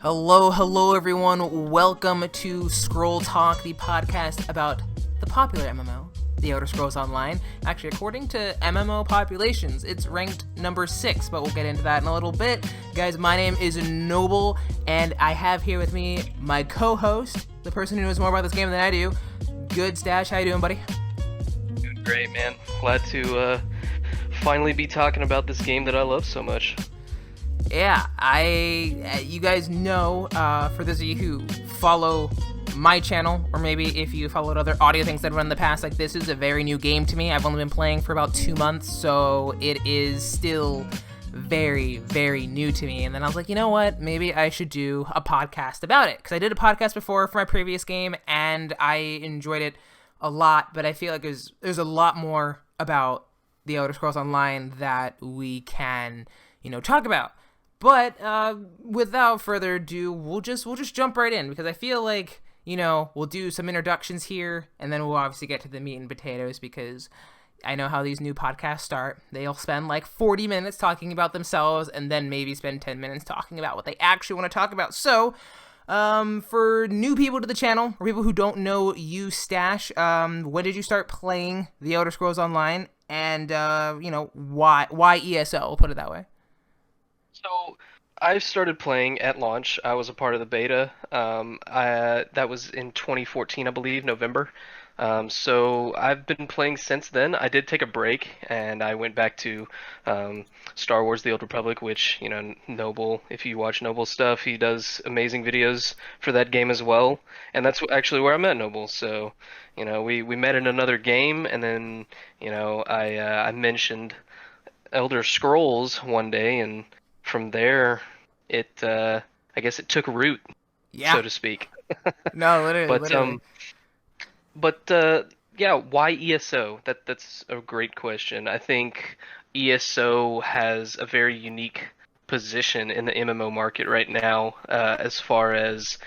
Hello everyone. Welcome to Scroll Talk, the podcast about the popular MMO, The Elder Scrolls Online. Actually, according to MMO populations, it's ranked number 6, but we'll get into that in a little bit. Guys, my name is Noble, and I have here with me my co-host, the person who knows more about this game than I do, Good Stash. How you doing, buddy? Doing great, man. Glad to finally be talking about this game that I love so much. Yeah, you guys know, for those of you who follow my channel, or maybe if you followed other audio things that run in the past, like, this is a very new game to me. I've only been playing for about 2 months, so it is still very, very new to me. And then I was like, you know what? Maybe I should do a podcast about it, because I did a podcast before for my previous game, and I enjoyed it a lot, but I feel like there's a lot more about The Elder Scrolls Online that we can, talk about. But without further ado, we'll just jump right in, because I feel like, we'll do some introductions here, and then we'll obviously get to the meat and potatoes, because I know how these new podcasts start. They'll spend like 40 minutes talking about themselves, and then maybe spend 10 minutes talking about what they actually want to talk about. So, for new people to the channel, or people who don't know you, Stash, when did you start playing The Elder Scrolls Online, and, why ESO? We'll put it that way. So I started playing at launch. I was a part of the beta. That was in 2014, I believe, November. So I've been playing since then. I did take a break, and I went back to Star Wars: The Old Republic, which, Noble, if you watch Noble stuff, he does amazing videos for that game as well. And that's actually where I met Noble. So, we met in another game, and then, I mentioned Elder Scrolls one day, and from there, I guess it took root, Yeah. so to speak. No, literally, But literally. yeah, why ESO? That's a great question. I think ESO has a very unique position in the MMO market right now, as far as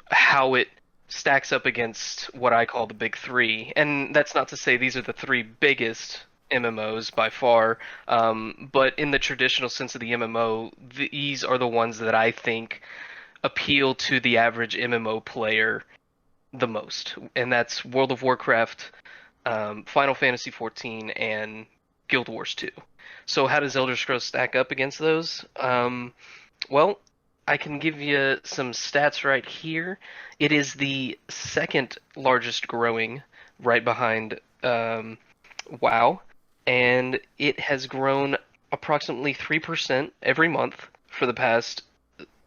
how it stacks up against what I call the big three. And that's not to say these are the three biggest MMOs by far, but in the traditional sense of the MMO, these are the ones that I think appeal to the average MMO player the most, and that's World of Warcraft, Final Fantasy XIV, and Guild Wars 2. So how does Elder Scrolls stack up against those? Well, I can give you some stats right here. It is the second largest growing, right behind WoW, and it has grown approximately 3% every month for the past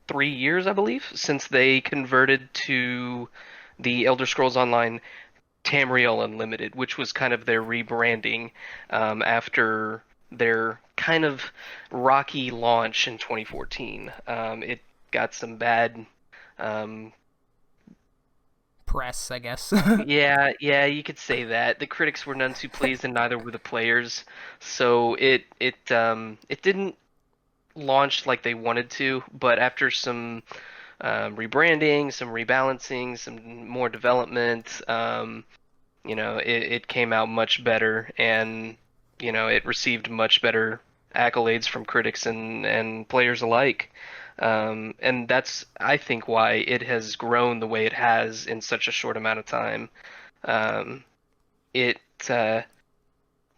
3 years, I believe, since they converted to the Elder Scrolls Online Tamriel Unlimited, which was kind of their rebranding after their kind of rocky launch in 2014. It got some bad Press, I guess. yeah, you could say that. The critics were none too pleased, and neither were the players. So it didn't launch like they wanted to, but after some rebranding, some rebalancing, some more development, it came out much better, and it received much better accolades from critics and players alike. And that's, I think, why it has grown the way it has in such a short amount of time. Um, it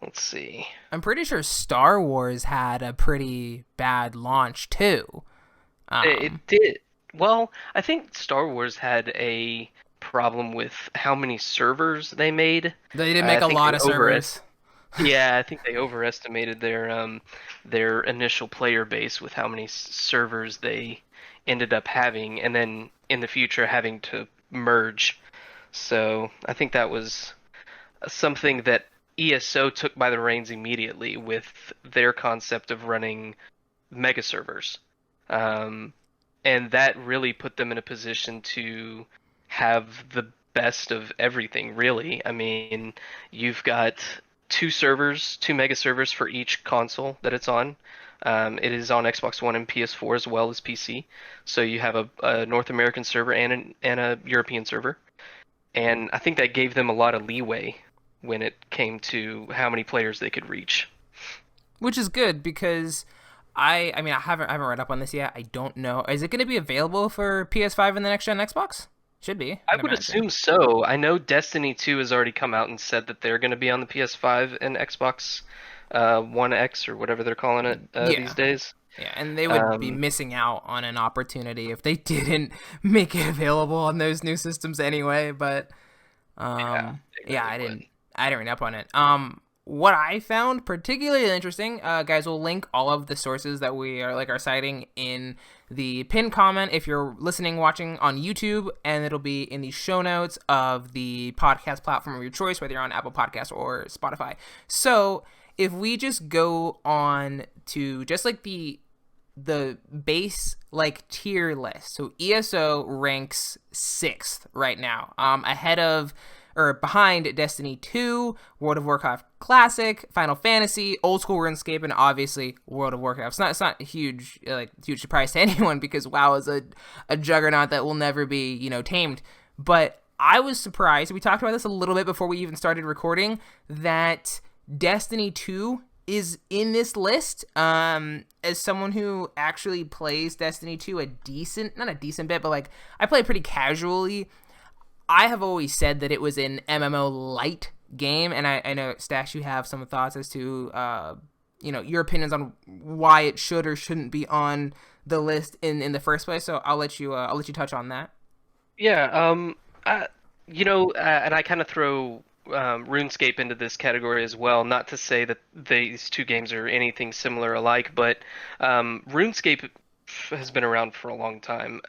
let's see. I'm pretty sure Star Wars had a pretty bad launch too. It did. Well, I think Star Wars had a problem with how many servers they made. They did I make a think lot they of servers. Yeah, I think they overestimated their initial player base with how many servers they ended up having, and then in the future having to merge. So I think that was something that ESO took by the reins immediately with their concept of running mega servers. Um, and that really put them in a position to have the best of everything, really. I mean, you've got two mega servers for each console that it's on. It is on Xbox One and PS4 as well as PC. So you have a North American server and a European server. And I think that gave them a lot of leeway when it came to how many players they could reach. Which is good, because I mean, I haven't read up on this yet. I don't know. Is it going to be available for PS5 and the next gen Xbox? Should be, I I'd would imagine. assume so. I know Destiny 2 has already come out and said that they're going to be on the PS5 and Xbox One X or whatever they're calling it these Yeah. days. Yeah, and they would be Um, missing out on an opportunity if they didn't make it available on those new systems anyway. But yeah, they yeah, really I would. didn't. I didn't read up on it. What I found particularly interesting, guys, will link all of the sources that we are like are citing in the pinned comment if you're listening, watching on YouTube, and it'll be in the show notes of the podcast platform of your choice, whether you're on Apple Podcasts or Spotify. So if we just go on to just like the base like tier list. So ESO ranks 6th right now, ahead of or behind Destiny 2, World of Warcraft Classic, Final Fantasy, Old School RuneScape, and obviously World of Warcraft. It's not a huge surprise to anyone because WoW is a juggernaut that will never be tamed. But I was surprised. We talked about this a little bit before we even started recording that Destiny 2 is in this list. As someone who actually plays Destiny 2 not a decent bit, but like I play pretty casually. I have always said that it was an MMO light game, and I know Stash, you have some thoughts as to your opinions on why it should or shouldn't be on the list in the first place. So I'll let you touch on that. Yeah, uh, and I kind of throw RuneScape into this category as well. Not to say that these two games are anything similar alike, but RuneScape has been around for a long time,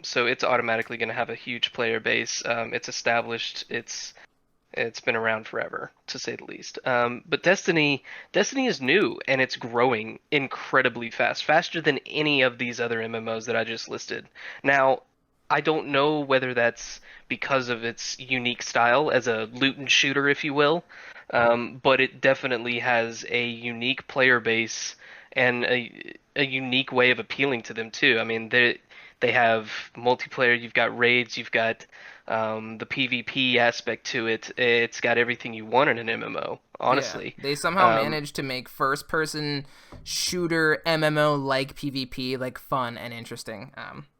so it's automatically going to have a huge player base. It's established. It's been around forever, to say the least. But Destiny is new and it's growing incredibly fast, faster than any of these other MMOs that I just listed. Now, I don't know whether that's because of its unique style as a loot and shooter, if you will, but it definitely has a unique player base and a unique way of appealing to them too. I mean, they have multiplayer. You've got raids. You've got the PvP aspect to it. It's got everything you want in an MMO, Yeah, honestly. they somehow Um, managed to make first-person shooter MMO like PvP like fun and interesting.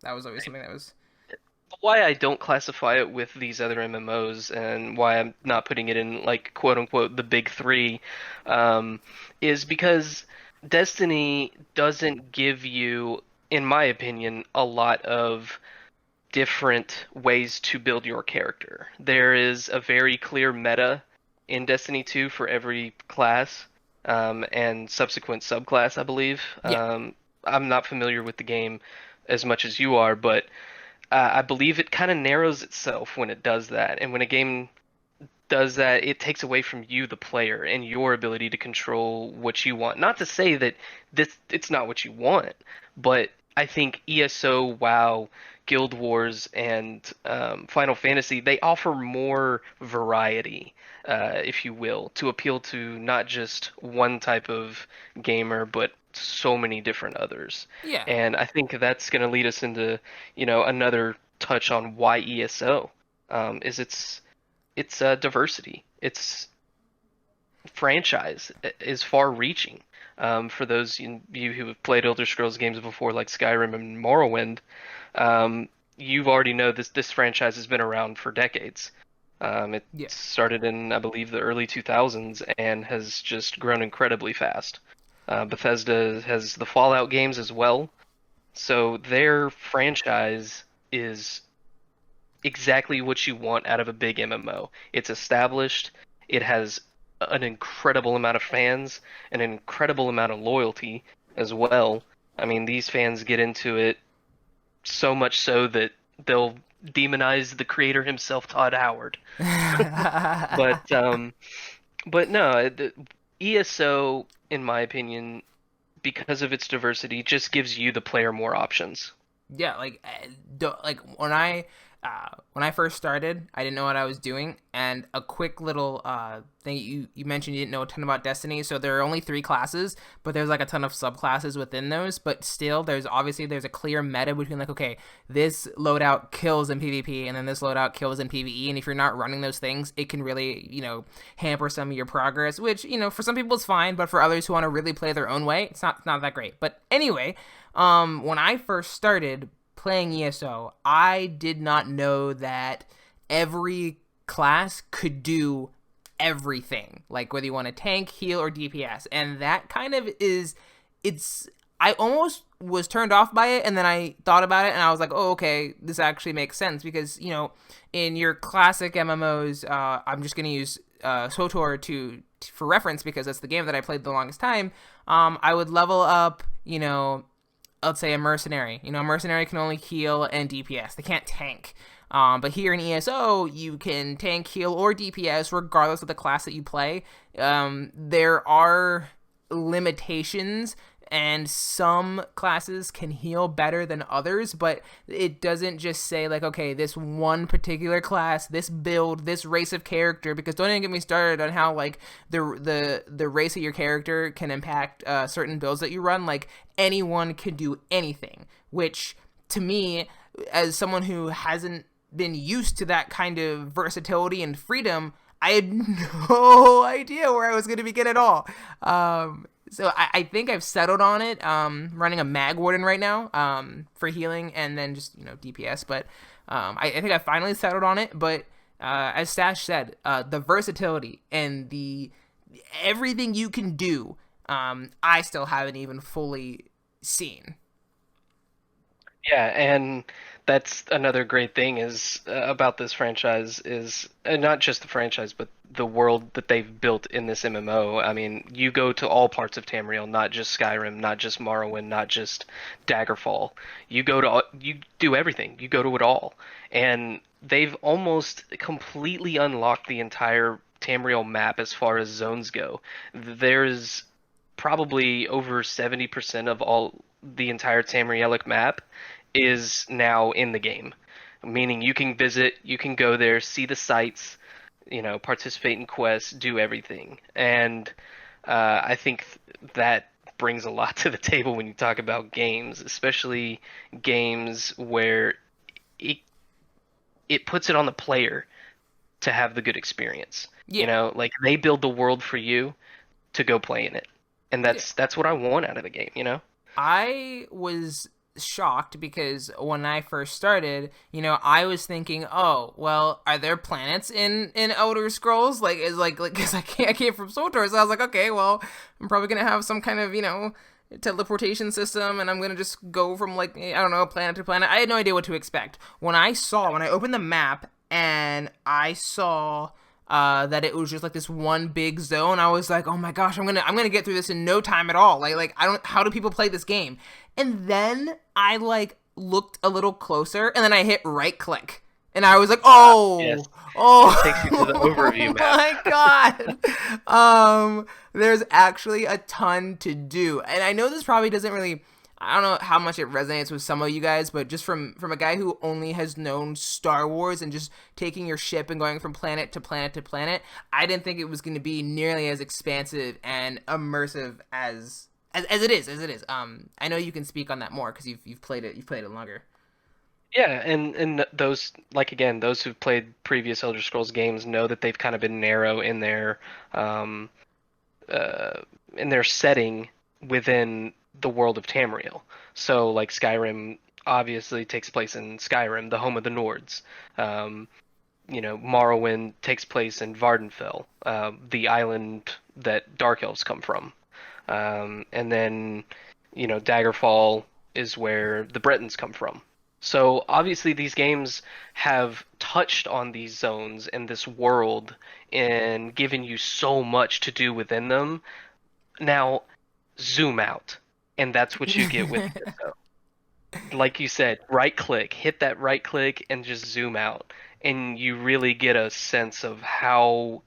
That was always something that was. why I don't classify it with these other MMOs and why I'm not putting it in like quote unquote the big three, is because Destiny doesn't give you, in my opinion, a lot of different ways to build your character. There is a very clear meta in Destiny 2 for every class, and subsequent subclass, I believe. Yeah, I'm not familiar with the game as much as you are, but I believe it kind of narrows itself when it does that. And when a game does that, it takes away from you, the player, and your ability to control what you want. Not to say that it's not what you want, but I think ESO, WoW, Guild Wars, and Final Fantasy, they offer more variety, if you will, to appeal to not just one type of gamer, but so many different others. yeah, And I think that's going to lead us into, another touch on why ESO, is its diversity. Its franchise is far-reaching. For those you who have played Elder Scrolls games before, like Skyrim and Morrowind, you've already know this franchise has been around for decades. It yeah, started in, I believe, the early 2000s and has just grown incredibly fast. Bethesda has the Fallout games as well, so their franchise is exactly what you want out of a big MMO. It's established, it has an incredible amount of fans, an incredible amount of loyalty as well. I mean, these fans get into it so much so that they'll demonize the creator himself, Todd Howard. But no, the ESO, in my opinion, because of its diversity, just gives you the player more options. yeah. Like, don't, like when I when I first started, I didn't know what I was doing, and a quick little thing you mentioned you didn't know a ton about Destiny. So there are only 3 classes, but there's like a ton of subclasses within those. But still, there's a clear meta between like, okay, this loadout kills in PvP, and then this loadout kills in PvE. And if you're not running those things, it can really hamper some of your progress. Which for some people it's fine, but for others who want to really play their own way, it's not that great. But anyway, when I first started playing ESO, I did not know that every class could do everything. Like whether you want to tank, heal, or DPS. And that kind of it's I almost was turned off by it, and then I thought about it and I was like, oh, okay, this actually makes sense because, in your classic MMOs, I'm just going to use SWTOR for reference because that's the game that I played the longest time. I would level up, let's say a mercenary. A mercenary can only heal and DPS. They can't tank. But here in ESO, you can tank, heal, or DPS regardless of the class that you play. There are limitations, and some classes can heal better than others, but it doesn't just say like, okay, this one particular class, this build, this race of character, because don't even get me started on how like the race of your character can impact certain builds that you run. Like anyone can do anything, which to me, as someone who hasn't been used to that kind of versatility and freedom, I had no idea where I was going to begin at all. So I think I've settled on it. Running a Mag Warden right now for healing and then just DPS. But I think I finally settled on it. But as Stash said, the versatility and the everything you can do, I still haven't even fully seen. Yeah, and that's another great thing is about this franchise is not just the franchise, but the world that they've built in this MMO. I mean, you go to all parts of Tamriel, not just Skyrim, not just Morrowind, not just Daggerfall. You do everything. You go to it all, and they've almost completely unlocked the entire Tamriel map as far as zones go. There's probably over 70% of all the entire Tamrielic map is now in the game, meaning you can visit, you can go there, see the sights, participate in quests, do everything. And I think that brings a lot to the table when you talk about games, especially games where it puts it on the player to have the good experience. Yeah. Like they build the world for you to go play in it. And Yeah. that's what I want out of the game. I was shocked because when I first started, I was thinking, oh, well, are there planets in Elder Scrolls? Like, is like, because I came from SWTOR, so I was like, okay, well, I'm probably gonna have some kind of teleportation system, and I'm gonna just go from like I don't know planet to planet. I had no idea what to expect. When I opened the map and I saw that it was just like this one big zone. I was like, oh my gosh, I'm gonna get through this in no time at all. Like I don't, how do people play this game? And then I like looked a little closer, and then I hit right click, and I was like, Yes. oh, It takes you to the overview map. my god. There's actually a ton to do, and I know this probably doesn't really. I don't know how much it resonates with some of you guys, but just from a guy who only has known Star Wars and just taking your ship and going from planet to planet to planet, I didn't think it was going to be nearly as expansive and immersive as it is. I know you can speak on that more because you've played it longer. Yeah, and those like again, those who've played previous Elder Scrolls games know that they've kind of been narrow um in their setting within the world of Tamriel. So like Skyrim obviously takes place in Skyrim, the home of the Nords. Morrowind takes place in Vardenfell, the island that Dark Elves come from. And then, Daggerfall is where the Bretons come from. So obviously these games have touched on these zones and this world and given you so much to do within them. Now, zoom out, and that's what you get with ESO. Like you said, right click, hit that right click and just zoom out, and you really get a sense of how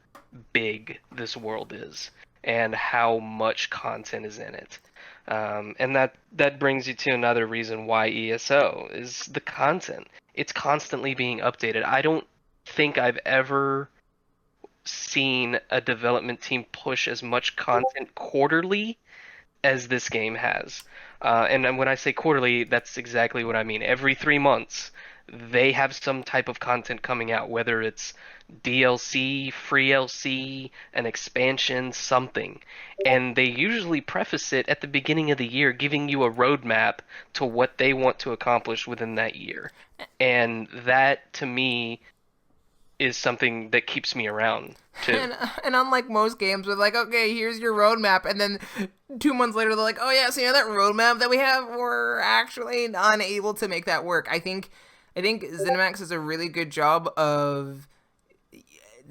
big this world is and how much content is in it. And that brings you to another reason why ESO is the content. It's constantly being updated. I don't think I've ever seen a development team push as much content quarterly as this game has. And then when I say quarterly, that's exactly what I mean. Every 3 months, they have some type of content coming out, whether it's DLC, free LC, an expansion, something. And they usually preface it at the beginning of the year, giving you a roadmap to what they want to accomplish within that year. And that, to me, is something that keeps me around, too. And unlike most games, with like, okay, here's your roadmap, and then 2 months later they're like, oh yeah, so you know that roadmap that we have, we're actually unable to make that work. I think ZeniMax does a really good job of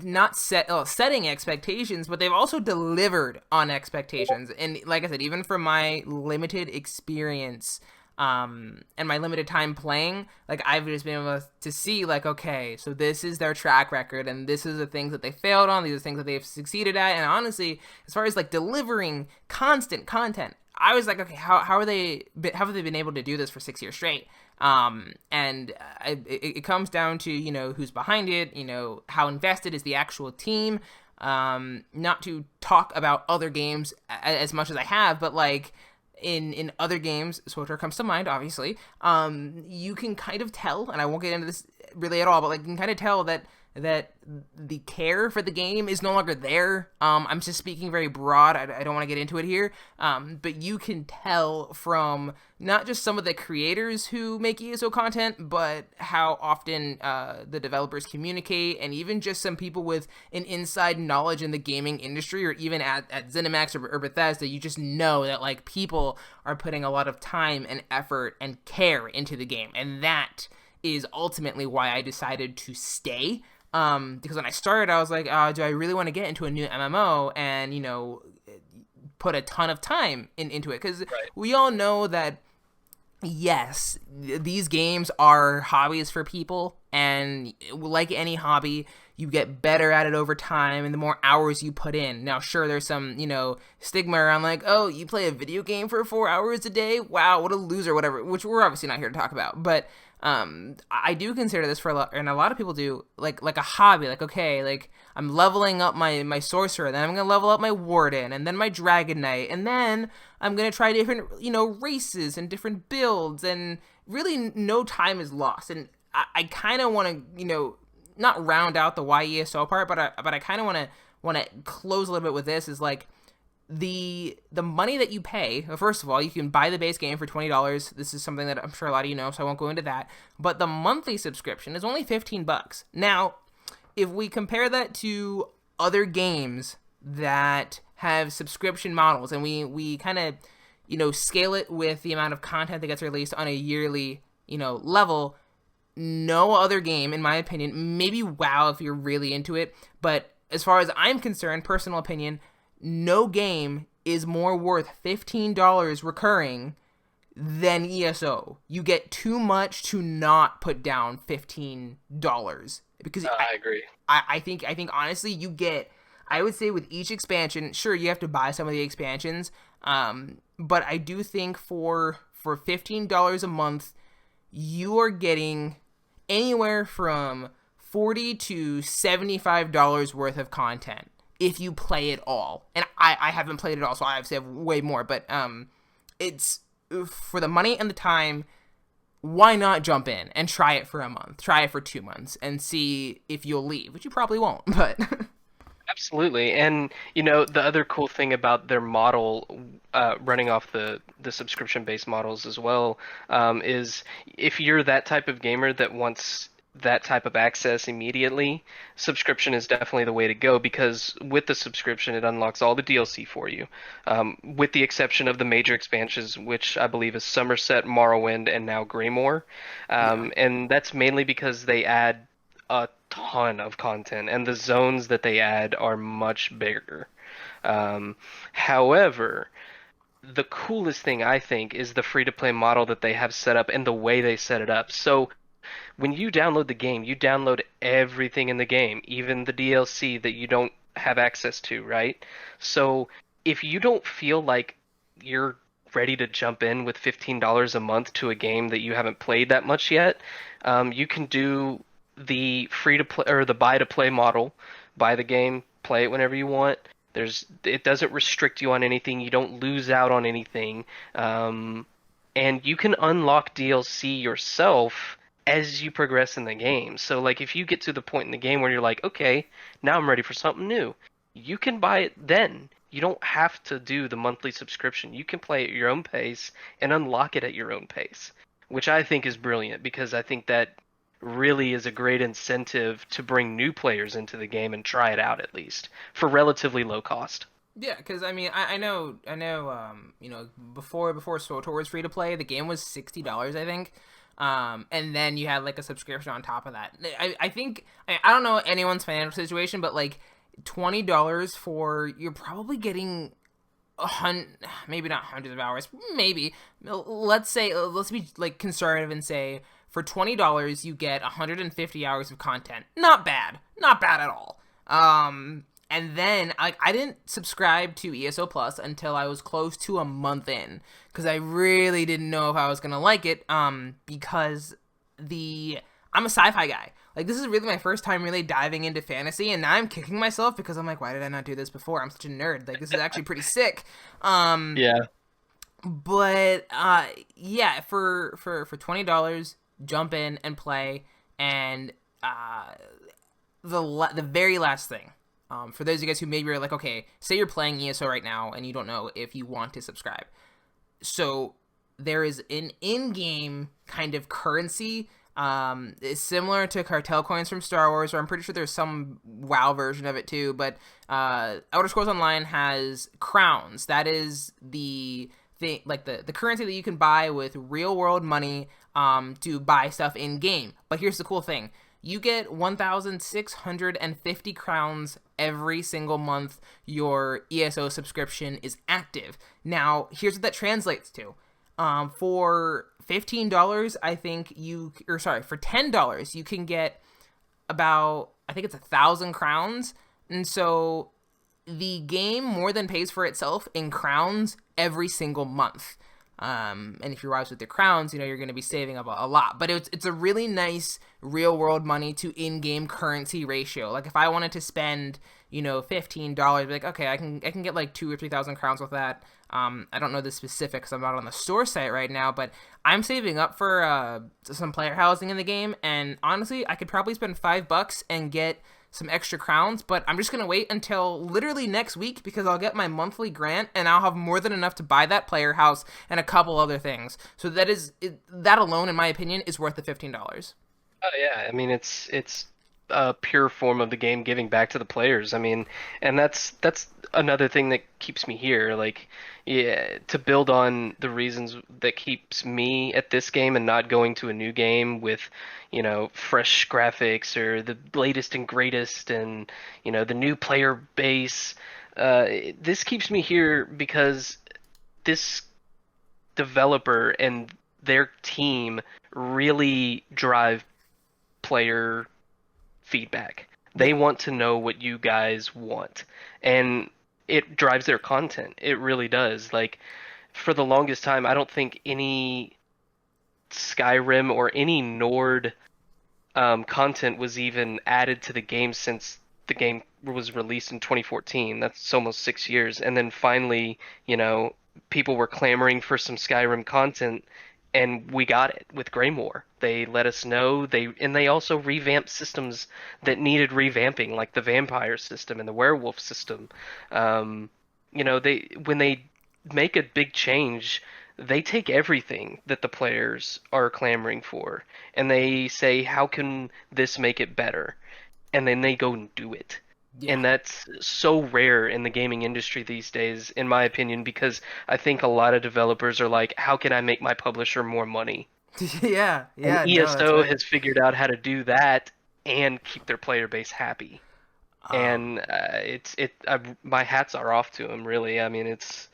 not setting expectations, but they've also delivered on expectations. And like I said, even from my limited experience, and my limited time playing, like I've just been able to see, like, okay, so this is their track record, and this is the things that they failed on, these are the things that they've succeeded at. And honestly, as far as like delivering constant content, I was like, okay, how have they been able to do this for 6 years straight? And it comes down to, who's behind it, how invested is the actual team. Not to talk about other games as much as I have, but like in other games, Swotor comes to mind, obviously. You can kind of tell, and I won't get into this really at all, but like you can kind of tell that the care for the game is no longer there. I'm just speaking very broad. I don't want to get into it here. But you can tell from not just some of the creators who make ESO content, but how often the developers communicate, and even just some people with an inside knowledge in the gaming industry, or even at ZeniMax or Bethesda, you just know that like people are putting a lot of time and effort and care into the game. And that is ultimately why I decided to stay. Because when I started, I was like, do I really want to get into a new MMO and, put a ton of time into it? Because we all know that, yes, these games are hobbies for people, and like any hobby, you get better at it over time and the more hours you put in. Now, sure, there's some, stigma around like, oh, you play a video game for 4 hours a day? Wow, what a loser, whatever, which we're obviously not here to talk about. But I do consider this for a lot, and a lot of people do, like a hobby. Like, okay, like I'm leveling up my sorcerer, then I'm gonna level up my warden, and then my dragon knight, and then I'm gonna try different, races and different builds, and really no time is lost. And I kind of want to, not round out the YESO part, but I kind of want to close a little bit with this. Is like the money that you pay. First of all, you can buy the base game for $20. This is something that I'm sure a lot of you know, so I won't go into that. But the monthly subscription is only $15. Now, if we compare that to other games that have subscription models, and we kind of scale it with the amount of content that gets released on a yearly level, no other game, in my opinion, maybe WoW if you're really into it, but as far as I'm concerned, personal opinion, no game is more worth $15 recurring than ESO. You get too much to not put down $15, because I agree. I think honestly you get, I would say with each expansion, sure, you have to buy some of the expansions, but I do think for $15 a month, you are getting anywhere from $40 to $75 worth of content if you play it all. And I haven't played it all, so I obviously have way more, but it's for the money and the time. Why not jump in and try it for a month, try it for 2 months, and see if you'll leave, which you probably won't, but Absolutely. And the other cool thing about their model, running off the subscription-based models as well, is if you're that type of gamer that wants that type of access immediately, subscription is definitely the way to go, because with the subscription, it unlocks all the DLC for you, with the exception of the major expansions, which I believe is Summerset, Morrowind, and now Greymoor. yeah. And that's mainly because they add a ton of content, and the zones that they add are much bigger. However, the coolest thing I think is the free to play model that they have set up and the way they set it up. So when you download the game, you download everything in the game, even the DLC that you don't have access to, right? So if you don't feel like you're ready to jump in with $15 a month to a game that you haven't played that much yet, you can do the free to play or the buy to play model. Buy the game, play it whenever you want. It doesn't restrict you on anything. You don't lose out on anything. And you can unlock DLC yourself as you progress in the game. So like if you get to the point in the game where you're like, okay, now I'm ready for something new, you can buy it then. You don't have to do the monthly subscription. You can play at your own pace and unlock it at your own pace, which I think is brilliant because I think that really is a great incentive to bring new players into the game and try it out at least for relatively low cost. Yeah, because I mean, I know, before SWTOR was free to play, the game was $60, I think, and then you had like a subscription on top of that. I think I don't know anyone's financial situation, but like $20 for you're probably getting maybe not hundreds of hours, maybe let's be like conservative and say for $20 you get 150 hours of content. Not bad, not bad at all. And then I didn't subscribe to ESO Plus until I was close to a month in because I really didn't know if I was gonna like it. Because I'm a sci-fi guy. Like this is really my first time really diving into fantasy, and now I'm kicking myself because I'm like, why did I not do this before? I'm such a nerd. Like this is actually pretty sick. Yeah. But yeah, for $20, jump in and play, and the very last thing. For those of you guys who maybe are like, okay, say you're playing ESO right now and you don't know if you want to subscribe. So there is an in-game kind of currency. It's similar to cartel coins from Star Wars, or I'm pretty sure there's some WoW version of it too. But Elder Scrolls Online has crowns. That is the thing, like the currency that you can buy with real world money to buy stuff in game. But here's the cool thing. You get 1,650 crowns every single month your ESO subscription is active. Now, here's what that translates to. For $15, I think for $10, you can get about, I think it's 1,000 crowns. And so the game more than pays for itself in crowns every single month. And if you're wise with your crowns, you're going to be saving up a lot. But it's a really nice real world money to in-game currency ratio. Like if I wanted to spend, $15, be like, okay, I can get like 2,000 or 3,000 crowns with that. I don't know the specifics. I'm not on the store site right now, but I'm saving up for some player housing in the game. And honestly, I could probably spend $5 and get some extra crowns, but I'm just going to wait until literally next week because I'll get my monthly grant and I'll have more than enough to buy that player house and a couple other things. So that alone, in my opinion, is worth the $15. Oh yeah, I mean it's a pure form of the game giving back to the players. I mean, and that's another thing that keeps me here. Like, yeah, to build on the reasons that keeps me at this game and not going to a new game with, fresh graphics or the latest and greatest and the new player base. This keeps me here because this developer and their team really drive player feedback. They want to know what you guys want, and it drives their content. It really does. Like for the longest time, I don't think any Skyrim or any Nord content was even added to the game since the game was released in 2014. That's almost 6 years. And then finally, people were clamoring for some Skyrim content, and we got it with Greymoor. They let us know. They also revamped systems that needed revamping, like the vampire system and the werewolf system. When they make a big change, they take everything that the players are clamoring for, and they say, "How can this make it better?" And then they go and do it. Yeah. And that's so rare in the gaming industry these days, in my opinion, because I think a lot of developers are like, how can I make my publisher more money? Yeah, And yeah, no, that's ESO right. has figured out how to do that and keep their player base happy. Um, And my hats are off to them, really. I mean, it's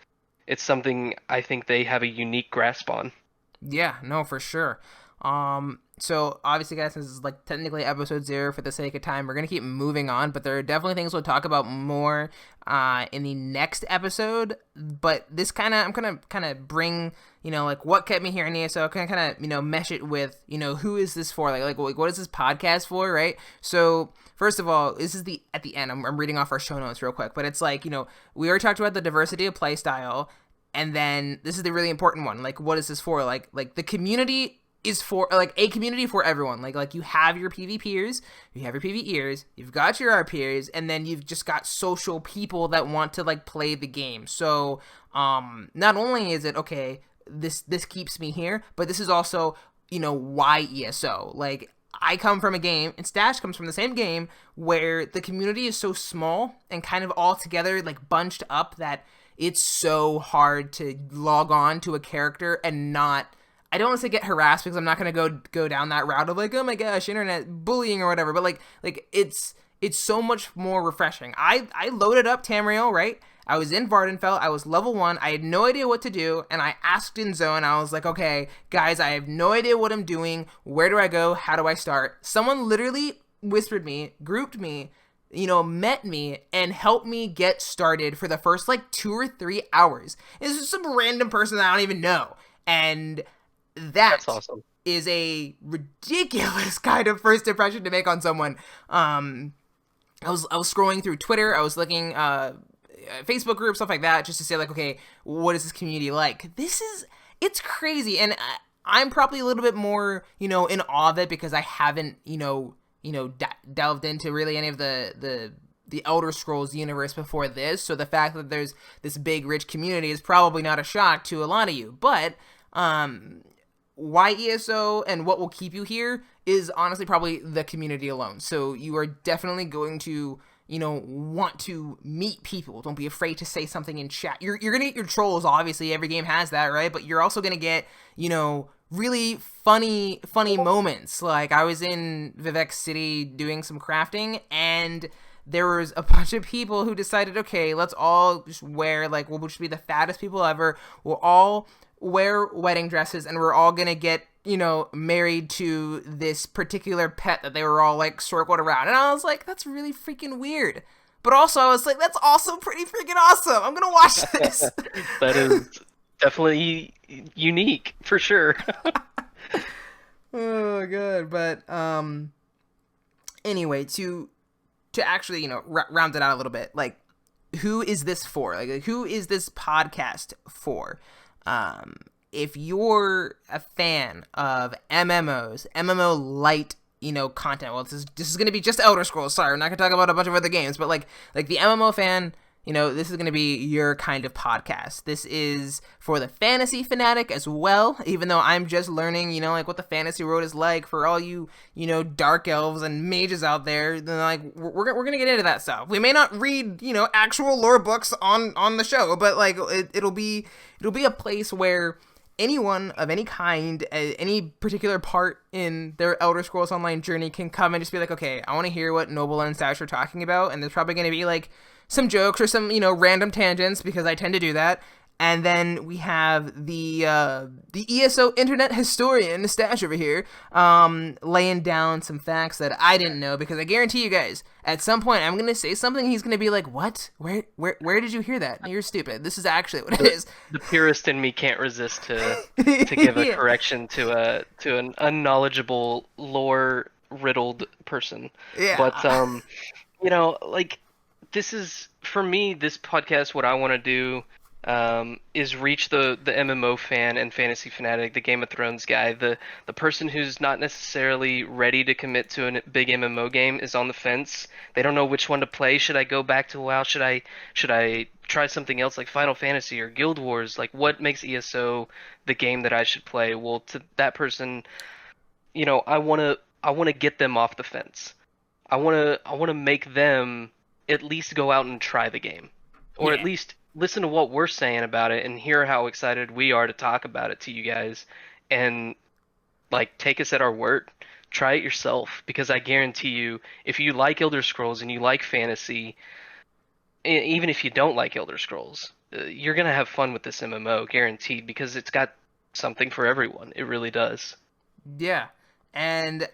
something I think they have a unique grasp on. yeah, no, for sure. So obviously, guys, this is like technically episode 0 for the sake of time. We're gonna keep moving on, but there are definitely things we'll talk about more in the next episode. But this I'm gonna kind of bring, like what kept me here in ESO. Kind of mesh it with who is this for? Like what is this podcast for, right? So first of all, this is at the end. I'm reading off our show notes real quick, but it's like we already talked about the diversity of playstyle, and then this is the really important one. Like what is this for? Like the community is for like a community for everyone. Like you have your PvPers, you have your PvEers, you've got your RPers, and then you've just got social people that want to like play the game. So not only is it okay, this keeps me here, but this is also why ESO. Like I come from a game, and Stash comes from the same game, where the community is so small and kind of all together, like bunched up, that it's so hard to log on to a character and not, I don't want to say get harassed, because I'm not going to go down that route of like, oh my gosh, internet bullying or whatever, but like it's so much more refreshing. I loaded up Tamriel, right? I was in Vardenfell, I was level 1, I had no idea what to do, and I asked in Zone, I was like, okay, guys, I have no idea what I'm doing, where do I go, how do I start? Someone literally whispered me, grouped me, met me, and helped me get started for the first like 2 or 3 hours. It's just some random person that I don't even know, and that's awesome. Is a ridiculous kind of first impression to make on someone. I was scrolling through Twitter, I was looking Facebook groups, stuff like that, just to say like, okay, what is this community like? It's crazy, and I'm probably a little bit more in awe of it because I haven't delved into really any of the Elder Scrolls universe before this. So the fact that there's this big rich community is probably not a shock to a lot of you, but why ESO and what will keep you here is honestly probably the community alone. So you are definitely going to, want to meet people. Don't be afraid to say something in chat. You're going to get your trolls, obviously. Every game has that, right? But you're also going to get, really funny moments. Like I was in Vivek City doing some crafting, and there was a bunch of people who decided, okay, let's all just wear, like, we'll just be the fattest people ever. We'll all wear wedding dresses, and we're all gonna get, married to this particular pet that they were all, like, circled around. And I was like, that's really freaking weird. But also, I was like, that's also pretty freaking awesome. I'm gonna watch this. That is definitely unique, for sure. Oh, good. But, anyway, to actually, round it out a little bit, like, who is this for? Like, who is this podcast for? If you're a fan of MMOs, MMO light, content, well, this is going to be just Elder Scrolls. Sorry, I'm not going to talk about a bunch of other games, but like the MMO fan, this is going to be your kind of podcast. This is for the fantasy fanatic as well, even though I'm just learning, like what the fantasy world is like for all you, dark elves and mages out there. Then like we're going to get into that stuff. We may not read, actual lore books on the show, but like it'll be a place where anyone of any kind, any particular part in their Elder Scrolls Online journey can come and just be like, okay, I want to hear what Noble and Stash are talking about, and there's probably going to be like some jokes or some, random tangents, because I tend to do that. And then we have the ESO internet historian, Stash over here, laying down some facts that I didn't know, because I guarantee you guys, at some point I'm going to say something, he's going to be like, what? Where did you hear that? You're stupid. This is actually what it is. The purist in me can't resist to give a correction to an unknowledgeable, lore-riddled person. Yeah. But, like, this is, for me, this podcast, what I want to do is reach the MMO fan and fantasy fanatic, the Game of Thrones guy, the person who's not necessarily ready to commit to a big MMO game, is on the fence. They don't know which one to play. Should I go back to WoW? Should I try something else like Final Fantasy or Guild Wars? Like, what makes ESO the game that I should play? Well, to that person, I want to get them off the fence. I want to make them at least go out and try the game, or at least listen to what we're saying about it and hear how excited we are to talk about it to you guys, and like take us at our word. Try it yourself, because I guarantee you, if you like Elder Scrolls and you like fantasy, even if you don't like Elder Scrolls, you're gonna have fun with this MMO, guaranteed, because it's got something for everyone. It really does. Yeah, and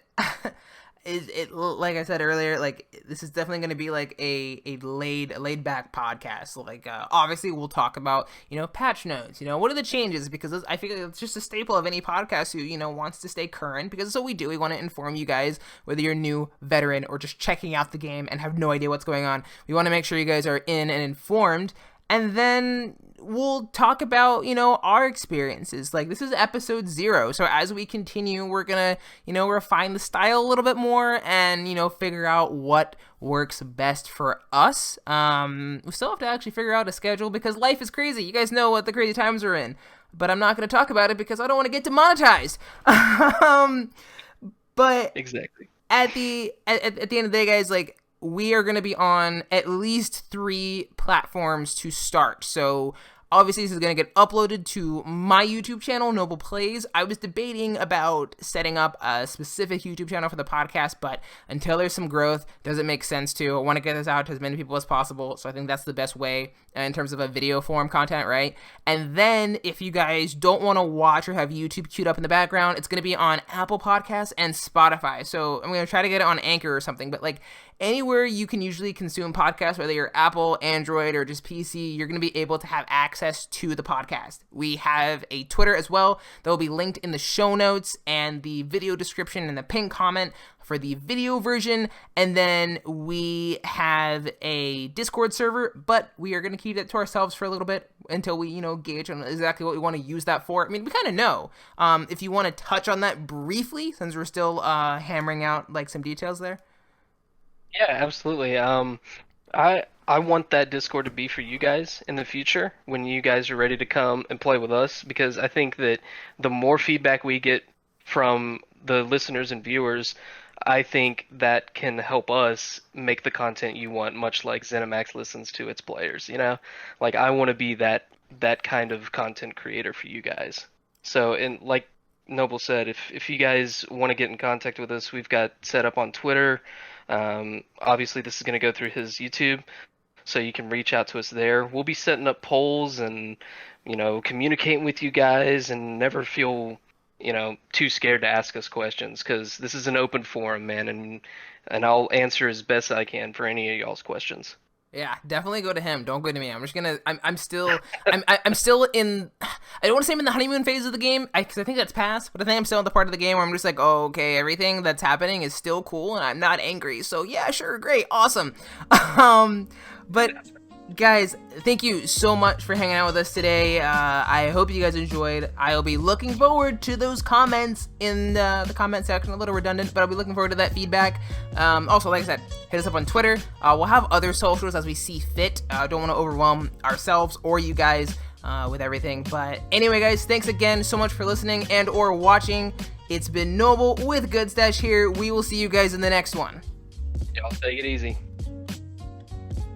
like I said earlier, like this is definitely going to be like a laid back podcast. Like obviously we'll talk about patch notes. What are the changes, because I feel like it's just a staple of any podcast who wants to stay current, because it's what we do. We want to inform you guys, whether you're new, veteran, or just checking out the game and have no idea what's going on. We want to make sure you guys are in and informed. And then we'll talk about, our experiences. Like, this is episode 0. So as we continue, we're going to, refine the style a little bit more and, figure out what works best for us. We still have to actually figure out a schedule because life is crazy. You guys know what the crazy times we're in. But I'm not going to talk about it because I don't want to get demonetized. But exactly. At the end of the day, guys, like, we are going to be on at least 3 platforms to start. So obviously this is going to get uploaded to my YouTube channel, Nobleplays. I was debating about setting up a specific YouTube channel for the podcast, but until there's some growth, doesn't make sense to. I want to get this out to as many people as possible, so I think that's the best way in terms of a video form content, right? And then if you guys don't want to watch or have YouTube queued up in the background, it's going to be on Apple Podcasts and Spotify. So I'm going to try to get it on Anchor or something, but like anywhere you can usually consume podcasts, whether you're Apple, Android, or just PC, you're going to be able to have access to the podcast. We have a Twitter as well that will be linked in the show notes and the video description and the pinned comment for the video version. And then we have a Discord server, but we are going to keep that to ourselves for a little bit until we, gauge on exactly what we want to use that for. I mean, we kind of know. If you want to touch on that briefly, since we're still hammering out like some details there. Yeah, absolutely. I want that Discord to be for you guys in the future when you guys are ready to come and play with us, because I think that the more feedback we get from the listeners and viewers, I think that can help us make the content you want, much like ZeniMax listens to its players, Like, I want to be that kind of content creator for you guys. So, and like Noble said, if you guys want to get in contact with us, we've got set up on Twitter. Obviously this is going to go through his YouTube, so you can reach out to us there. We'll be setting up polls and, communicating with you guys, and never feel, too scared to ask us questions, because this is an open forum, man, and I'll answer as best I can for any of y'all's questions. Yeah, definitely go to him. Don't go to me. I'm still in, I don't want to say I'm in the honeymoon phase of the game, because I think that's past, but I think I'm still in the part of the game where I'm just like, oh, okay, everything that's happening is still cool, and I'm not angry, so yeah, sure, great, awesome. But guys, thank you so much for hanging out with us today. I hope you guys enjoyed. I'll be looking forward to those comments in the comment section. A little redundant, but I'll be looking forward to that feedback. Also, like I said, hit us up on Twitter. We'll have other socials as we see fit. Don't want to overwhelm ourselves or you guys with everything. But anyway, guys, thanks again so much for listening and or watching. It's been Noble with Good Stash here. We will see you guys in the next one. Y'all take it easy.